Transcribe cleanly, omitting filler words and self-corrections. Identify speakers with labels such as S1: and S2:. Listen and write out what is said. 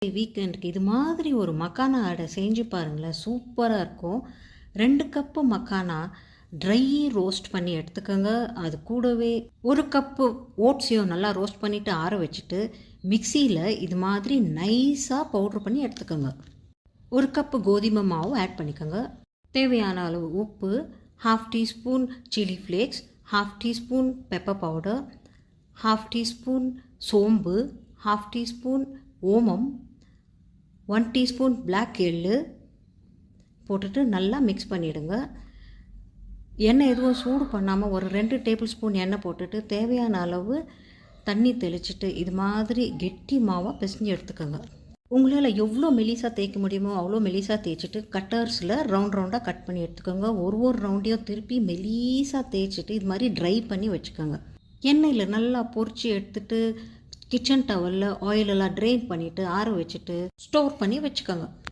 S1: வீக்கெண்டுக்கு இது மாதிரி ஒரு மக்கானா அடை செஞ்சு பாருங்களேன், சூப்பராக இருக்கும். 2 கப்பு மக்கானா ட்ரை ரோஸ்ட் பண்ணி எடுத்துக்கோங்க. அது கூடவே 1 கப்பு ஓட்ஸையும் நல்லா ரோஸ்ட் பண்ணிவிட்டு ஆற வச்சுட்டு மிக்சியில் இது மாதிரி நைஸாக பவுட்ரு பண்ணி எடுத்துக்கோங்க. 1 கப்பு கோதுமை மாவு ஆட் பண்ணிக்கோங்க. தேவையான அளவு உப்பு, 1/2 teaspoon chilli flakes, 1/2 teaspoon pepper powder, 1/2 teaspoon சோம்பு, 1/2 டீஸ்பூன் ஓமம், 1 டீஸ்பூன் பிளாக் எள்ளு போட்டுட்டு நல்லா மிக்ஸ் பண்ணிவிடுங்க. எண்ணெய் எதுவும் சூடு பண்ணாமல் ஒரு 2 டேபிள் ஸ்பூன் எண்ணெய் போட்டுட்டு தேவையான அளவு தண்ணி தெளிச்சிட்டு இது மாதிரி கெட்டி மாவாக பிசைஞ்சு எடுத்துக்கோங்க. உங்களால் எவ்வளோ மெலிசாக தேய்க்க முடியுமோ அவ்வளோ மெலிசாக தேய்ச்சிட்டு கட்டர்ஸில் ரவுண்டாக கட் பண்ணி எடுத்துக்கோங்க. ஒரு ரவுண்டையும் திருப்பி மெலிசாக தேய்ச்சிட்டு இது மாதிரி ட்ரை பண்ணி வச்சுக்கோங்க. எண்ணெயில் நல்லா பொரிச்சு எடுத்துட்டு கிச்சன் டவலில் ஆயிலெல்லாம் ட்ரெயின் பண்ணிவிட்டு ஆற வச்சுட்டு ஸ்டோர் பண்ணி வச்சுக்கோங்க.